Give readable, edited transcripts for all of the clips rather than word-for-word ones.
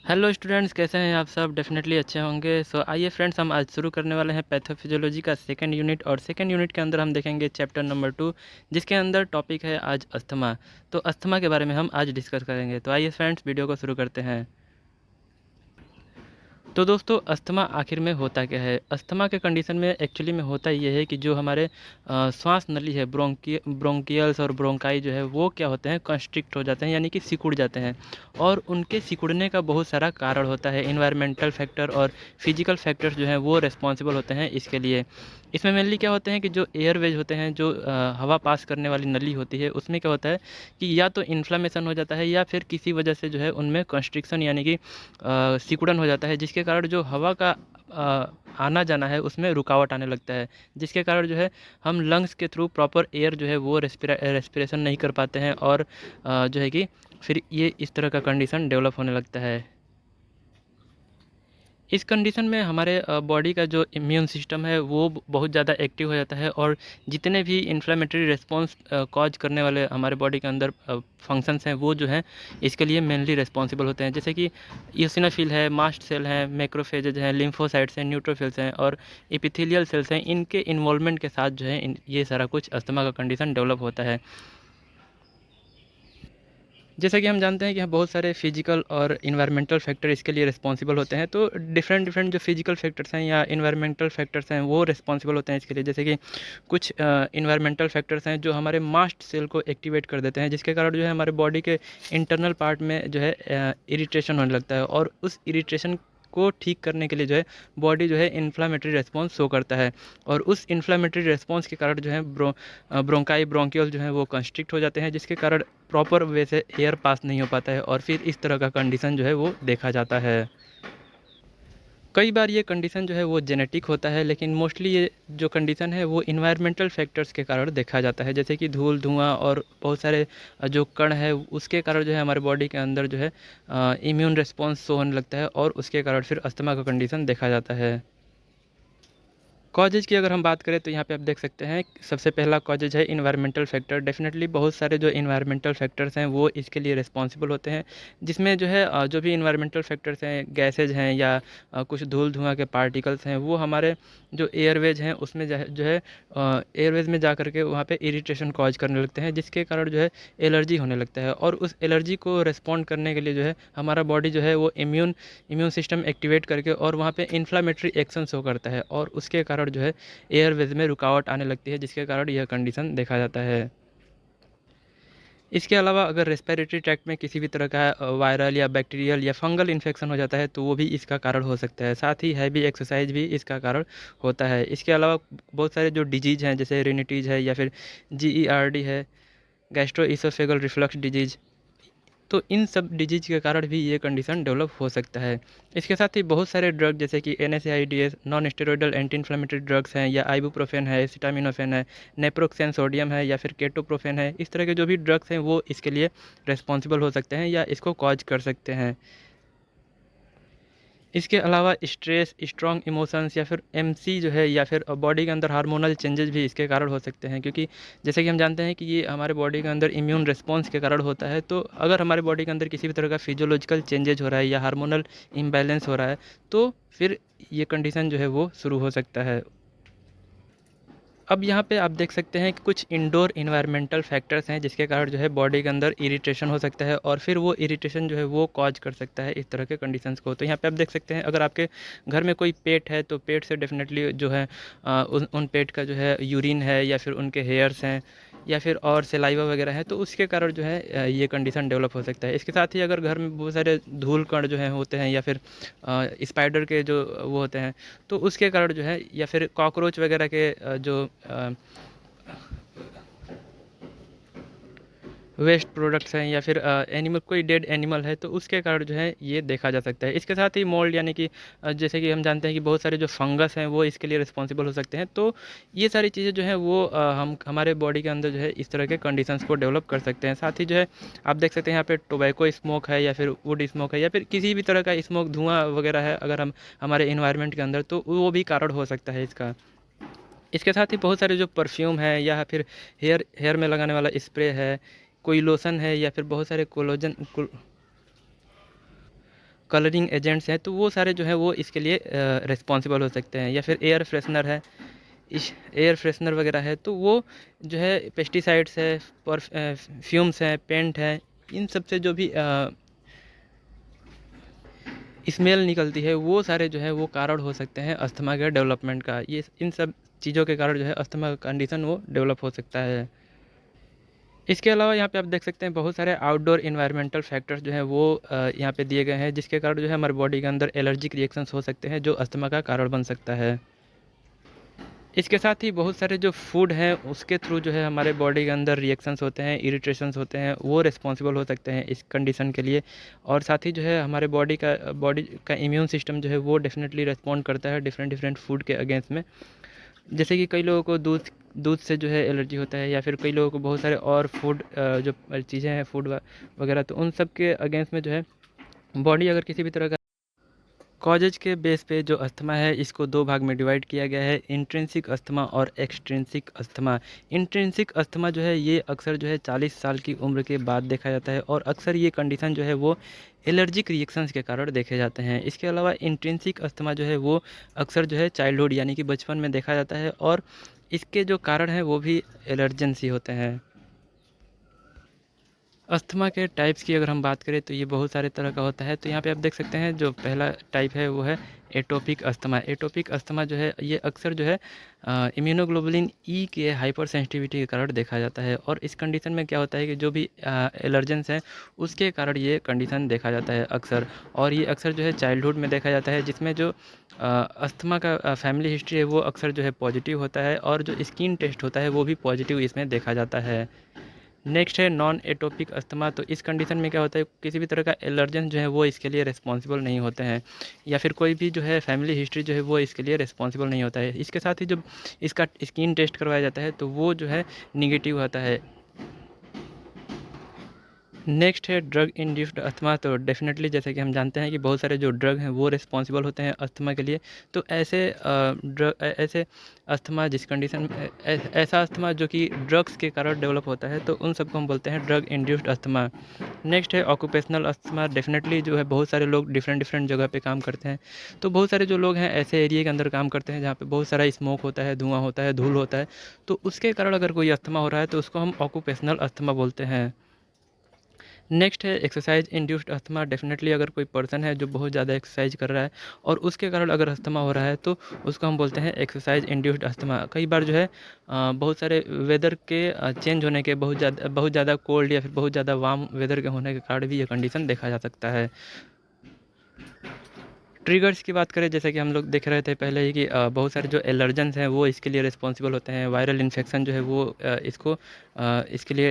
Hello students, कैसे हैं आप सब? डेफिनेटली अच्छे होंगे। आइए फ्रेंड्स, हम आज शुरू करने वाले हैं पैथोफिजियोलॉजी का सेकंड यूनिट। और सेकंड यूनिट के अंदर हम देखेंगे चैप्टर नंबर 2, जिसके अंदर टॉपिक है आज अस्थमा। तो अस्थमा के बारे में हम आज डिस्कस करेंगे। तो आइए फ्रेंड्स, वीडियो को शुरू करते हैं। तो दोस्तों, अस्थमा आखिर में होता क्या है? अस्थमा के कंडीशन में एक्चुअली में होता ये है कि जो हमारे श्वास नली है, ब्रोंकियल्स और ब्रोंकाई जो है वो क्या होते हैं, कंस्ट्रिक्ट हो जाते हैं, यानी कि सिकुड़ जाते हैं। और उनके सिकुड़ने का बहुत सारा कारण होता है। इन्वायरमेंटल फैक्टर और फिजिकल फैक्टर्स जो हैं वो रिस्पॉन्सिबल होते हैं इसके लिए। इसमें मेनली क्या होते हैं कि जो एयरवेज होते हैं, जो हवा पास करने वाली नली होती है, उसमें क्या होता है कि या तो इन्फ्लामेशन हो जाता है या फिर किसी वजह से जो है उनमें कंस्ट्रिक्शन यानी कि सिकुड़न हो जाता है, जिसके कारण जो हवा का आना जाना है उसमें रुकावट आने लगता है, जिसके कारण जो है हम लंग्स के थ्रू प्रॉपर एयर जो है वो रेस्पिरेशन नहीं कर पाते हैं। और जो है कि फिर ये इस तरह का कंडीशन डेवलप होने लगता है। इस कंडीशन में हमारे बॉडी का जो इम्यून सिस्टम है वो बहुत ज़्यादा एक्टिव हो जाता है। और जितने भी इन्फ्लेमेटरी रिस्पॉन्स कॉज करने वाले हमारे बॉडी के अंदर फंक्शंस हैं वो जो हैं इसके लिए मेनली रिस्पॉन्सिबल होते हैं। जैसे कि ईओसिनोफिल है, मास्ट सेल हैं, मैक्रोफेजेज हैं, लिम्फोसाइट्स हैं, न्यूट्रोफिल्स हैं और एपिथेलियल सेल्स हैं। इनके इन्वॉल्वमेंट के साथ जो है ये सारा कुछ अस्थमा का कंडीशन डेवलप होता है। जैसा कि हम जानते हैं कि बहुत सारे फिजिकल और इन्वायरमेंटल फैक्टर इसके लिए रिस्पॉन्सिबल होते हैं। तो डिफरेंट डिफरेंट जो फिजिकल फैक्टर्स हैं या इन्वायरमेंटल फैक्टर्स हैं वो रिस्पॉन्सिबल होते हैं इसके लिए। जैसे कि कुछ इन्वायरमेंटल फैक्टर्स हैं जो हमारे मास्ट सेल को एक्टिवेट कर देते हैं, जिसके कारण जो है हमारे बॉडी के इंटरनल पार्ट में जो है इरिटेशन होने लगता है। और उस इरिटेशन को ठीक करने के लिए जो है बॉडी जो है इन्फ्लामेटरी रेस्पॉन्स शो करता है। और उस इन्फ्लामेटरी रेस्पॉन्स के कारण जो है ब्रोंकाई ब्रोंकियल जो है वो कंस्ट्रिक्ट हो जाते हैं, जिसके कारण प्रॉपर वे से एयर पास नहीं हो पाता है और फिर इस तरह का कंडीशन जो है वो देखा जाता है। कई बार ये कंडीशन जो है वो जेनेटिक होता है, लेकिन मोस्टली ये जो कंडीशन है वो इन्वायरमेंटल फैक्टर्स के कारण देखा जाता है। जैसे कि धूल, धुआं और बहुत सारे जो कण है उसके कारण जो है हमारे बॉडी के अंदर जो है इम्यून रिस्पॉन्स शो होने लगता है और उसके कारण फिर अस्थमा का कंडीशन देखा जाता है। कॉजेज़ की अगर हम बात करें तो यहाँ पे आप देख सकते हैं, सबसे पहला कॉजेज़ है इन्वायरमेंटल फैक्टर। डेफिनेटली बहुत सारे जो इन्वायरमेंटल फैक्टर्स हैं वो इसके लिए रिस्पॉन्सिबल होते हैं, जिसमें जो है जो भी इन्वायरमेंटल फैक्टर्स हैं, गैसेज हैं या कुछ धूल धुआं के पार्टिकल्स हैं, वो हमारे जो एयरवेज हैं उसमें जो है एयरवेज में जा करके वहाँ पे इरिटेशन कॉज करने लगते हैं, जिसके कारण जो है एलर्जी होने लगता है। और उस एलर्जी को रिस्पॉन्ड करने के लिए जो है हमारा बॉडी जो है वो इम्यून सिस्टम एक्टिवेट करके और वहाँ पे इन्फ्लामेटरी एक्शन शो करता है और उसके कारण जो है एयरवेज में रुकावट आने लगती है, जिसके कारण यह कंडीशन देखा जाता है। इसके अलावा अगर रेस्पिरेटरी ट्रैक्ट में किसी भी तरह का वायरल या बैक्टीरियल या फंगल इन्फेक्शन हो जाता है तो वो भी इसका कारण हो सकता है। साथ ही हैवी एक्सरसाइज भी इसका कारण होता है। इसके अलावा बहुत सारे जो डिजीज़ हैं, जैसे रिनिटीज है या फिर जीईआरडी है, गैस्ट्रो इसोफेगल रिफ्लक्स डिजीज़, तो इन सब डिजीज़ के कारण भी ये कंडीशन डेवलप हो सकता है। इसके साथ ही बहुत सारे ड्रग जैसे कि NSAIDs, non steroidal anti inflammatory drugs हैं, या आइबुप्रोफेन है, एसिटामिनोफेन है, नेप्रोक्सेन सोडियम है या फिर केटोप्रोफेन है, इस तरह के जो भी ड्रग्स हैं वो इसके लिए रिस्पॉन्सिबल हो सकते हैं या इसको कॉज कर सकते हैं। इसके अलावा स्ट्रेस, स्ट्रॉन्ग इमोशंस या फिर एमसी जो है या फिर बॉडी के अंदर हार्मोनल चेंजेस भी इसके कारण हो सकते हैं, क्योंकि जैसे कि हम जानते हैं कि ये हमारे बॉडी के अंदर इम्यून रिस्पॉन्स के कारण होता है। तो अगर हमारे बॉडी के अंदर किसी भी तरह का फिजियोलॉजिकल चेंजेज हो रहा है या हार्मोनल इम्बैलेंस हो रहा है तो फिर ये कंडीशन जो है वो शुरू हो सकता है। अब यहाँ पे आप देख सकते हैं कि कुछ इंडोर इन्वायरमेंटल फैक्टर्स हैं जिसके कारण जो है बॉडी के अंदर इरिटेशन हो सकता है और फिर वो इरिटेशन जो है वो कॉज कर सकता है इस तरह के कंडीशंस को। तो यहाँ पे आप देख सकते हैं, अगर आपके घर में कोई पेट है तो पेट से डेफिनेटली जो है उन पेट का जो है यूरिन है या फिर उनके हेयर्स हैं या फिर और सेलाइवा वगैरह है, तो उसके कारण जो है ये कंडीशन डेवलप हो सकता है। इसके साथ ही अगर घर में बहुत सारे धूल कण जो हैं होते हैं या फिर स्पाइडर के जो वो होते हैं, तो उसके कारण जो है या फिर कॉकरोच वगैरह के जो वेस्ट प्रोडक्ट्स हैं या फिर एनिमल, कोई डेड एनिमल है तो उसके कारण जो है ये देखा जा सकता है। इसके साथ ही मोल्ड यानी कि जैसे कि हम जानते हैं कि बहुत सारे जो फंगस हैं वो इसके लिए रिस्पॉन्सिबल हो सकते हैं। तो ये सारी चीज़ें जो है वो हम हमारे बॉडी के अंदर जो है इस तरह के कंडीशंस को डेवलप कर सकते हैं। साथ ही जो है आप देख सकते हैं यहाँ पे टोबैको स्मोक है या फिर वुड स्मोक है या फिर किसी भी तरह का स्मोक, धुआं वगैरह है अगर हम हमारे इन्वायरमेंट के अंदर, तो वो भी कारण हो सकता है इसका। इसके साथ ही बहुत सारे जो परफ्यूम है या फिर हेयर हेयर में लगाने वाला स्प्रे है, कोई लोशन है या फिर बहुत सारे कलरिंग एजेंट्स हैं, तो वो सारे जो है वो इसके लिए रिस्पॉन्सिबल हो सकते हैं। या फिर एयर फ्रेशनर है, इस एयर फ्रेशनर वगैरह है, तो वो जो है पेस्टिसाइड्स है, फ्यूम्स हैं, पेंट है, इन सब से जो भी स्मेल निकलती है, वो सारे जो है वो कारण हो सकते हैं अस्थमा के डेवलपमेंट का। ये इन सब चीज़ों के कारण जो है अस्थमा का कंडीशन वो डेवलप हो सकता है। इसके अलावा यहाँ पे आप देख सकते हैं बहुत सारे आउटडोर इन्वायरमेंटल फैक्टर्स जो हैं वो यहाँ पे दिए गए हैं, जिसके कारण जो है हमारे बॉडी के अंदर एलर्जिक रिएक्शंस हो सकते हैं, जो अस्थमा का कारण बन सकता है। इसके साथ ही बहुत सारे जो फूड हैं उसके थ्रू जो है हमारे बॉडी के अंदर रिएक्शंस होते हैं, इरिटेशंस होते हैं, वो रिस्पॉन्सिबल हो सकते हैं इस कंडीशन के लिए। और साथ ही जो है हमारे बॉडी का इम्यून सिस्टम जो है वो डेफिनेटली रिस्पॉन्ड करता है डिफरेंट डिफरेंट फूड के अगेंस्ट में। जैसे कि कई लोगों को दूध दूध से जो है एलर्जी होता है, या फिर कई लोगों को बहुत सारे और फूड जो चीज़ें हैं फूड वगैरह, तो उन सब के अगेंस्ट में जो है बॉडी अगर किसी भी तरह का कॉजेज के बेस पे जो अस्थमा है इसको दो भाग में डिवाइड किया गया है, इंट्रिंसिक अस्थमा और एक्सट्रिंसिक अस्थमा। इंट्रिंसिक अस्थमा जो है ये अक्सर जो है 40 साल की उम्र के बाद देखा जाता है, और अक्सर ये कंडीशन जो है वो एलर्जिक रिएक्शंस के कारण देखे जाते हैं। इसके अलावा इंट्रिंसिक अस्थमा जो है वो अक्सर जो है चाइल्डहुड यानी कि बचपन में देखा जाता है, और इसके जो कारण हैं वो भी एलर्जेंस ही होते हैं। अस्थमा के टाइप्स की अगर हम बात करें तो ये बहुत सारे तरह का होता है। तो यहाँ पे आप देख सकते हैं जो पहला टाइप है वो है एटोपिक अस्थमा। एटोपिक अस्थमा जो है ये अक्सर जो है इम्यूनोग्लोबुलिन ई के हाइपर सेंसिटिविटी के कारण देखा जाता है, और इस कंडीशन में क्या होता है कि जो भी एलर्जेंस हैं उसके कारण ये कंडीशन देखा जाता है अक्सर, और ये अक्सर जो है चाइल्डहुड में देखा जाता है, जिसमें जो अस्थमा का फैमिली हिस्ट्री है वो अक्सर जो है पॉजिटिव होता है, और जो स्किन टेस्ट होता है वो भी पॉजिटिव इसमें देखा जाता है। नेक्स्ट है नॉन एटोपिक अस्थमा। तो इस कंडीशन में क्या होता है, किसी भी तरह का एलर्जन जो है वो इसके लिए रिस्पॉन्सिबल नहीं होते हैं, या फिर कोई भी जो है फैमिली हिस्ट्री जो है वो इसके लिए रिस्पॉन्सिबल नहीं होता है। इसके साथ ही जब इसका स्किन टेस्ट करवाया जाता है तो वो जो है निगेटिव होता है। नेक्स्ट है ड्रग इंड्यूस्ड अस्थमा। तो डेफिनेटली जैसे कि हम जानते हैं कि बहुत सारे जो ड्रग हैं वो रिस्पॉन्सिबल होते हैं अस्थमा के लिए। तो ऐसे अस्थमा जिस कंडीशन ऐसा अस्थमा जो कि ड्रग्स के कारण डेवलप होता है, तो उन सबको हम बोलते हैं ड्रग इंड्यूस्ड अस्थमा। नेक्स्ट है ऑक्यूपेशनल अस्थमा। डेफिनेटली जो है बहुत सारे लोग डिफरेंट डिफरेंट जगह पे काम करते हैं, तो बहुत सारे जो लोग हैं ऐसे एरिया के अंदर काम करते हैं जहाँ पे बहुत सारा स्मोक होता है, धुआं होता है, धूल होता है, तो उसके कारण अगर कोई अस्थमा हो रहा है तो उसको हम ऑक्यूपेशनल अस्थमा बोलते हैं। नेक्स्ट है एक्सरसाइज इंड्यूस्ड अस्थमा। डेफिनेटली अगर कोई पर्सन है जो बहुत ज़्यादा एक्सरसाइज कर रहा है और उसके कारण अगर अस्थमा हो रहा है तो उसको हम बोलते हैं एक्सरसाइज इंड्यूस्ड अस्थमा। कई बार जो है बहुत सारे वेदर के चेंज होने के बहुत ज़्यादा कोल्ड या फिर बहुत ज़्यादा वार्म वेदर के होने के कारण भी ये कंडीशन देखा जा सकता है। ट्रिगर्स की बात करें, जैसे कि हम लोग देख रहे थे पहले ही कि बहुत सारे जो एलर्जेंस हैं वो इसके लिए रिस्पॉन्सिबल होते हैं। वायरल इन्फेक्शन जो है वो इसके लिए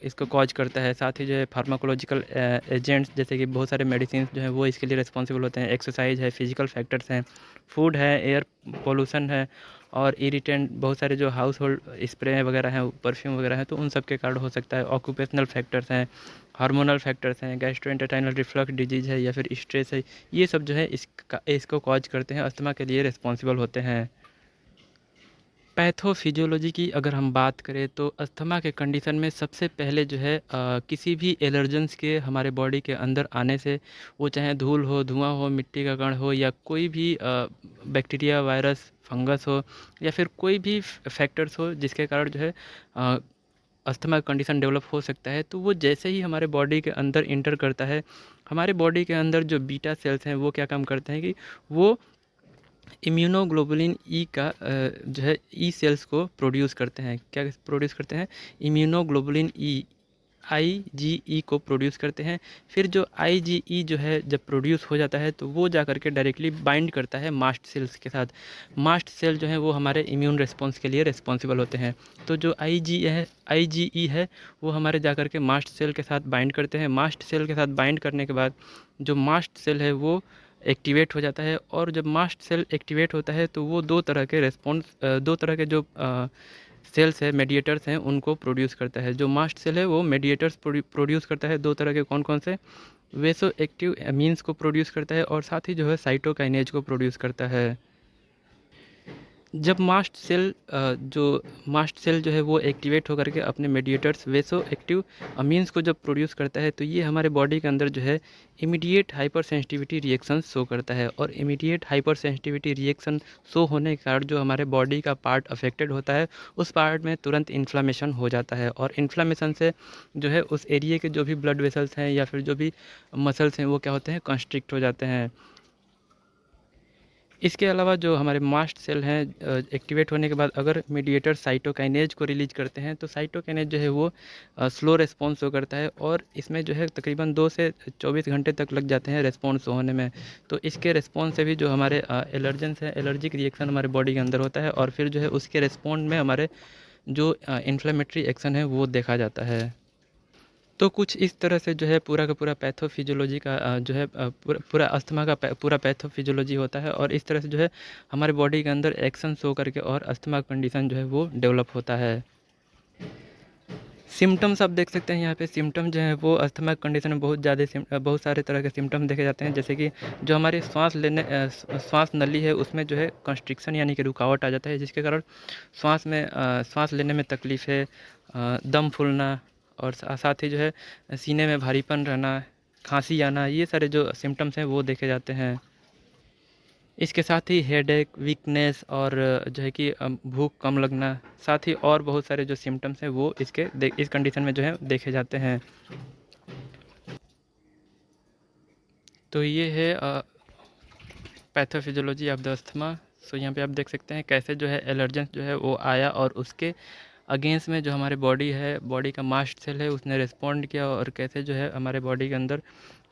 इसको कॉज करता है। साथ ही जो है फार्माकोलॉजिकल एजेंट्स जैसे कि बहुत सारे मेडिसिन जो है वो इसके लिए रिस्पॉन्सिबल होते हैं। एक्सरसाइज है, फिजिकल फैक्टर्स हैं, फूड है, एयर पोल्यूशन है, और इरिटेंट बहुत सारे जो हाउस होल्ड स्प्रे वगैरह हैं, परफ्यूम वगैरह हैं, तो उन सब के कारण हो सकता है। ऑक्यूपेशनल फैक्टर्स हैं, हार्मोनल फैक्टर्स हैं, गैस्ट्रोइंटेस्टाइनल रिफ्लक्स डिजीज़ है, या फिर स्ट्रेस है, ये सब जो है इसको कॉज करते हैं, अस्थमा के लिए रिस्पॉन्सिबल होते हैं। पैथोफिजियोलॉजी की अगर हम बात करें तो अस्थमा के कंडीशन में सबसे पहले जो है किसी भी एलर्जेंस के हमारे बॉडी के अंदर आने से, वो चाहे धूल हो, धुआं हो, मिट्टी का कण हो, या कोई भी बैक्टीरिया, वायरस, फंगस हो, या फिर कोई भी फैक्टर्स हो जिसके कारण जो है अस्थमा कंडीशन डेवलप हो सकता है, तो वो जैसे ही हमारे बॉडी के अंदर इंटर करता है, हमारे बॉडी के अंदर जो बीटा सेल्स हैं वो क्या काम करते हैं कि वो इम्यूनोग्लोबुलिन ई का जो है ई सेल्स को प्रोड्यूस करते हैं। क्या प्रोड्यूस करते हैं? इम्यूनोग्लोबुलिन ई, आईजीई को प्रोड्यूस करते हैं। फिर जो आईजीई जो है जब प्रोड्यूस हो जाता है तो वो जा कर के डायरेक्टली बाइंड करता है मास्ट सेल्स के साथ। मास्ट सेल जो है वो हमारे इम्यून रिस्पॉन्स के लिए रिस्पॉन्सिबल होते हैं। तो जो आईजीई है वो हमारे जा कर के मास्ट सेल के साथ बाइंड करते हैं। मास्ट सेल के साथ बाइंड करने के बाद जो मास्ट सेल है वो एक्टिवेट हो जाता है, और जब मास्ट सेल एक्टिवेट होता है तो वो दो तरह के जो सेल्स है, मेडिएटर्स हैं, उनको प्रोड्यूस करता है। जो मास्ट सेल है वो मेडिएटर्स प्रोड्यूस करता है, दो तरह के। कौन कौन से? वेसो एक्टिव एमीन्स को प्रोड्यूस करता है, और साथ ही जो है साइटोकाइनेज को प्रोड्यूस करता है। जब मास्ट सेल जो है वो एक्टिवेट होकर के अपने मेडिएटर्स वेसो एक्टिव अमीन्स को जब प्रोड्यूस करता है, तो ये हमारे बॉडी के अंदर जो है immediate hyper sensitivity reaction show करता है। और immediate hyper sensitivity reaction show होने के कारण जो हमारे बॉडी का पार्ट अफेक्टेड होता है, उस पार्ट में तुरंत इन्फ्लामेशन हो जाता है। और इन्फ्लामेशन से जो है उस एरिए के जो भी ब्लड वेसल्स हैं या फिर जो भी मसल्स हैं वो क्या होते हैं, कंस्ट्रिक्ट हो जाते हैं। इसके अलावा जो हमारे मास्ट सेल हैं एक्टिवेट होने के बाद अगर मीडिएटर साइटोकाइनेज को रिलीज करते हैं, तो साइटोकाइनेज जो है वो स्लो रिस्पॉन्स शो करता है और इसमें जो है तकरीबन 2 से 24 घंटे तक लग जाते हैं रिस्पॉन्स होने में। तो इसके रिस्पॉन्स से भी जो हमारे एलर्जेंस हैं, एलर्जिक रिएक्शन हमारे बॉडी के अंदर होता है और फिर जो है उसके रिस्पॉन्ड में हमारे जो इन्फ्लेमेटरी एक्शन है वो देखा जाता है। तो कुछ इस तरह से जो है पूरा का पूरा पैथोफिजियोलॉजी का जो है पूरा अस्थमा का पूरा पैथोफिजियोलॉजी होता है और इस तरह से जो है हमारे बॉडी के अंदर एक्शन शो करके और अस्थमा कंडीशन जो है वो डेवलप होता है। सिम्टम्स आप देख सकते हैं यहाँ पे, सिम्टम जो है वो अस्थमा कंडीशन में बहुत सारे तरह के सिम्टम देखे जाते हैं, जैसे कि जो हमारी श्वास नली है उसमें जो है कंस्ट्रिक्शन यानी कि रुकावट आ जाता है, जिसके कारण सांस लेने में तकलीफ़ है, दम फूलना और साथ ही जो है सीने में भारीपन रहना, खांसी आना, ये सारे जो सिम्टम्स हैं वो देखे जाते हैं। इसके साथ ही हेडेक, वीकनेस और जो है कि भूख कम लगना, साथ ही और बहुत सारे जो सिम्टम्स हैं वो इस कंडीशन में जो है देखे जाते हैं। तो ये है पैथोफिजियोलॉजी ऑफ द अस्थमा। सो यहाँ पे आप देख सकते हैं कैसे जो है एलर्जेंस जो है वो आया और उसके अगेंस्ट में जो हमारे बॉडी का मास्ट सेल है उसने रिस्पॉन्ड किया और कैसे जो है हमारे बॉडी के अंदर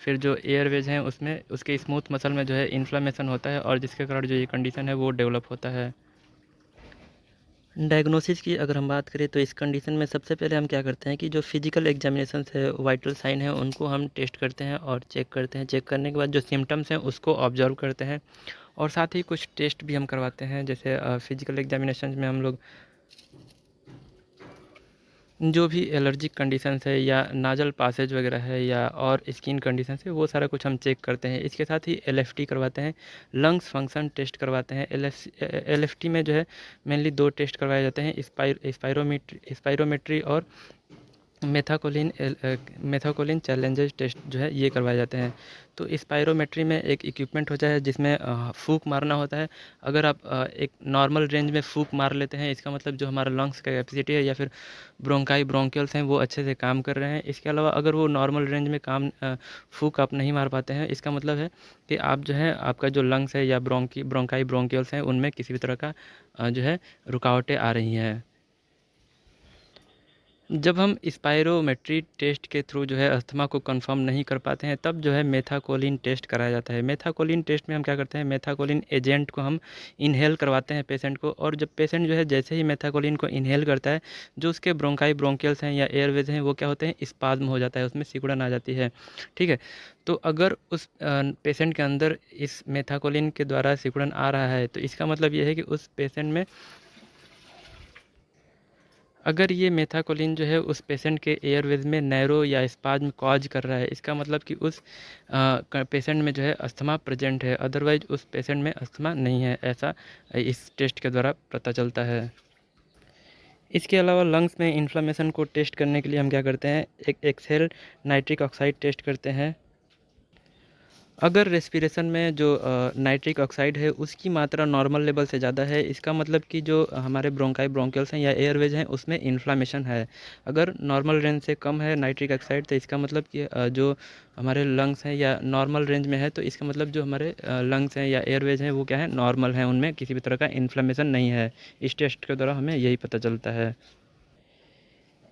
फिर जो एयरवेज हैं उसमें उसके स्मूथ मसल में जो है इन्फ्लामेशन होता है और जिसके कारण जो ये कंडीशन है वो डेवलप होता है। डायग्नोसिस की अगर हम बात करें तो इस कंडीशन में सबसे पहले हम क्या करते हैं कि जो फिजिकल एग्जामिनेशन है, वाइटल साइन है, उनको हम टेस्ट करते हैं और चेक करते हैं। चेक करने के बाद जो सिम्टम्स हैं उसको ऑब्जर्व करते हैं और साथ ही कुछ टेस्ट भी हम करवाते हैं। जैसे फिजिकल एग्जामिनेशन में हम लोग जो भी एलर्जिक कंडीशंस है या नाजल पासेज वगैरह है या और स्किन कंडीशंस है वो सारा कुछ हम चेक करते हैं। इसके साथ ही एलएफटी करवाते हैं, लंग्स फंक्शन टेस्ट करवाते हैं। एलएफटी में जो है मेनली 2 टेस्ट करवाए जाते हैं, स्पायरोमेट्री और मेथाकोलिन चैलेंजेस टेस्ट जो है ये करवाए जाते हैं। तो स्पायरोमेट्री में एक इक्विपमेंट होता है जिसमें फूंक मारना होता है। अगर आप एक नॉर्मल रेंज में फूंक मार लेते हैं, इसका मतलब जो हमारा लंग्स का कैपेसिटी है या फिर ब्रोंकियल्स हैं वो अच्छे से काम कर रहे हैं। इसके अलावा अगर वो नॉर्मल रेंज में फूंक आप नहीं मार पाते हैं, इसका मतलब है कि आप जो है आपका जो लंग्स है या ब्रोंकियल्स हैं उनमें किसी भी तरह का जो है रुकावटें आ रही हैं। जब हम स्पायरोमेट्री टेस्ट के थ्रू जो है अस्थमा को कंफर्म नहीं कर पाते हैं, तब जो है मेथाकोलिन टेस्ट कराया जाता है। मेथाकोलिन टेस्ट में हम क्या करते हैं, मेथाकोलिन एजेंट को हम इनहेल करवाते हैं पेशेंट को, और जब पेशेंट जो है जैसे ही मेथाकोलिन को इनहेल करता है, जो उसके ब्रोंकियल्स हैं या एयरवेज हैं वो क्या होते हैं, स्पाज्म हो जाता है, उसमें सिकुड़न आ जाती है। ठीक है, तो अगर उस पेशेंट के अंदर इस मेथाकोलिन के द्वारा सिकुड़न आ रहा है, तो इसका मतलब ये है कि उस पेशेंट में अगर ये मेथाकोलिन जो है उस पेशेंट के एयरवेज में नैरो या स्पाज्म कॉज कर रहा है, इसका मतलब कि उस पेशेंट में जो है अस्थमा प्रेजेंट है, अदरवाइज उस पेशेंट में अस्थमा नहीं है, ऐसा इस टेस्ट के द्वारा पता चलता है। इसके अलावा लंग्स में इन्फ्लेमेशन को टेस्ट करने के लिए हम क्या करते हैं, एक एक्सेल नाइट्रिक ऑक्साइड टेस्ट करते हैं। अगर रेस्पिरेशन में जो नाइट्रिक ऑक्साइड है उसकी मात्रा नॉर्मल लेवल से ज़्यादा है, इसका मतलब कि जो हमारे ब्रोंकियल्स हैं या एयरवेज हैं उसमें इन्फ्लामेशन है। अगर नॉर्मल रेंज से कम है नाइट्रिक ऑक्साइड, तो इसका मतलब कि जो हमारे लंग्स हैं या नॉर्मल रेंज में है, तो इसका मतलब जो हमारे लंग्स हैं या एयरवेज हैं वो क्या है, नॉर्मल हैं, उनमें किसी भी तरह का इन्फ्लामेशन नहीं है। इस टेस्ट के द्वारा हमें यही पता चलता है।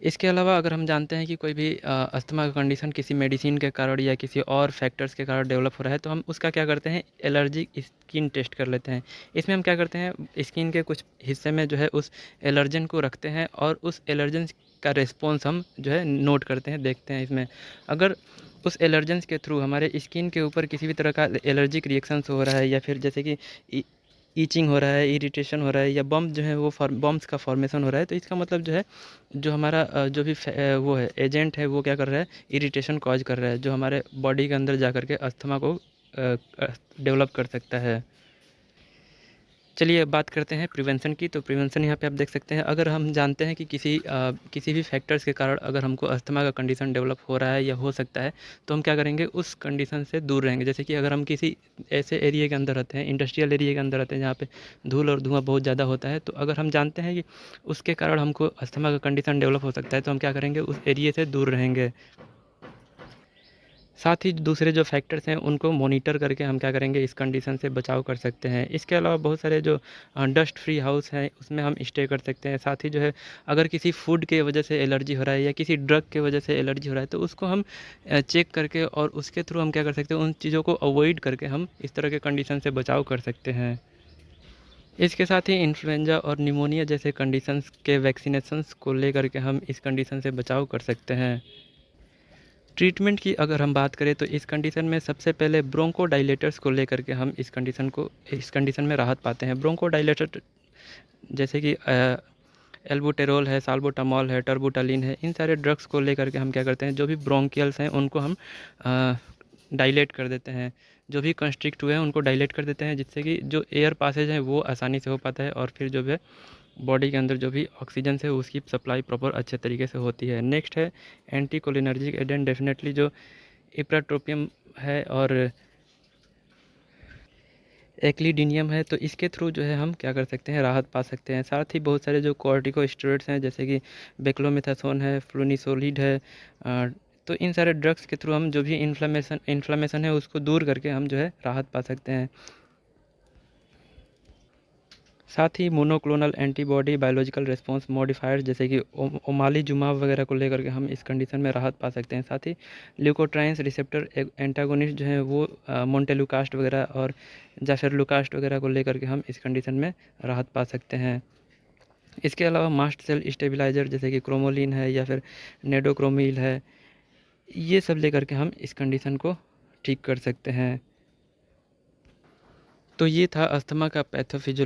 इसके अलावा अगर हम जानते हैं कि कोई भी अस्थमा का कंडीशन किसी मेडिसिन के कारण या किसी और फैक्टर्स के कारण डेवलप हो रहा है, तो हम उसका क्या करते हैं, एलर्जी स्किन टेस्ट कर लेते हैं। इसमें हम क्या करते हैं, स्किन के कुछ हिस्से में जो है उस एलर्जन को रखते हैं और उस एलर्जन का रिस्पॉन्स हम जो है नोट करते हैं, देखते हैं। इसमें अगर उस एलर्जेंस के थ्रू हमारे स्किन के ऊपर किसी भी तरह का एलर्जिक रिएक्शंस हो रहा है या फिर जैसे कि ईचिंग हो रहा है, इरिटेशन हो रहा है या बम्प जो है वो बम्प्स का फॉर्मेशन हो रहा है, तो इसका मतलब जो है जो हमारा जो भी वो है एजेंट है वो क्या कर रहा है, इरिटेशन कॉज कर रहा है, जो हमारे बॉडी के अंदर जा कर के अस्थमा को डेवलप कर सकता है। चलिए अब बात करते हैं प्रिवेंशन की। तो प्रिवेंशन यहाँ पे आप देख सकते हैं, अगर हम जानते हैं कि किसी भी फैक्टर्स के कारण अगर हमको अस्थमा का कंडीशन डेवलप हो रहा है या हो सकता है, तो हम क्या करेंगे, उस कंडीशन से दूर रहेंगे। जैसे कि अगर हम किसी ऐसे एरिया के अंदर रहते हैं, इंडस्ट्रियल एरिया के अंदर रहते हैं जहाँ पे धूल और धुआं बहुत ज़्यादा होता है, तो अगर हम जानते हैं कि उसके कारण हमको अस्थमा का कंडीशन डेवलप हो सकता है, तो हम क्या करेंगे, उस एरिया से दूर रहेंगे। साथ ही दूसरे जो फैक्टर्स हैं उनको मॉनिटर करके हम क्या करेंगे, इस कंडीशन से बचाव कर सकते हैं। इसके अलावा बहुत सारे जो डस्ट फ्री हाउस हैं उसमें हम स्टे कर सकते हैं। साथ ही जो है, अगर किसी फूड के वजह से एलर्जी हो रहा है या किसी ड्रग के वजह से एलर्जी हो रहा है, तो उसको हम चेक करके और उसके थ्रू हम क्या कर सकते हैं, उन चीज़ों को अवॉइड करके हम इस तरह के कंडीशन से बचाव कर सकते हैं। इसके साथ ही इन्फ्लुएंजा और निमोनिया जैसे कंडीशंस के वैक्सीनेशंस को लेकर के हम इस कंडीशन से बचाव कर सकते हैं। ट्रीटमेंट की अगर हम बात करें, तो इस कंडीशन में सबसे पहले ब्रोंकोडायलेटर्स को लेकर के हम इस कंडीशन में राहत पाते हैं। ब्रोंकोडायलेटर जैसे कि एल्बुटेरोल है, साल्बुटामॉल है, टर्बुटालिन है, इन सारे ड्रग्स को लेकर के हम क्या करते हैं, जो भी ब्रोंकियल्स हैं उनको हम डायलेट कर देते हैं। जो भी कंस्ट्रिक्ट हुए हैं उनको डायलेट कर देते हैं, जिससे कि जो एयर पासेज है वो आसानी से हो पाता है और फिर जो है बॉडी के अंदर जो भी ऑक्सीजन है उसकी सप्लाई प्रॉपर अच्छे तरीके से होती है। नेक्स्ट है एंटी कोलिनर्जिक एजेंट, डेफिनेटली जो इप्राट्रोपियम है और एक्लिडिनियम है, तो इसके थ्रू जो है हम क्या कर सकते हैं, राहत पा सकते हैं। साथ ही बहुत सारे जो कॉर्टिकोस्टेरॉइड्स हैं, जैसे कि बेक्लोमेथासोन है, फ्लूनिसोलिड है, तो इन सारे ड्रग्स के थ्रू हम जो भी इन्फ्लामेशन है उसको दूर करके हम जो है राहत पा सकते हैं। साथ ही monoclonal antibody, biological response modifiers जैसे कि ओमालीजुमाब वगैरह को लेकर के हम इस कंडीशन में राहत पा सकते हैं। साथ ही ल्यूकोट्राइन्स रिसेप्टर एंटागोनिस्ट जो हैं वो मोन्टेलुकास्ट वगैरह और जाफेरलुकास्ट वगैरह को लेकर के हम इस कंडीशन में राहत पा सकते हैं। इसके अलावा मास्ट सेल स्टेबलाइजर जैसे कि क्रोमोलिन है या फिर नेडोक्रोमिल है, ये सब लेकर के हम इस कंडीशन को ठीक कर सकते हैं। तो ये था अस्थमा का पैथोफिजियोलॉजी।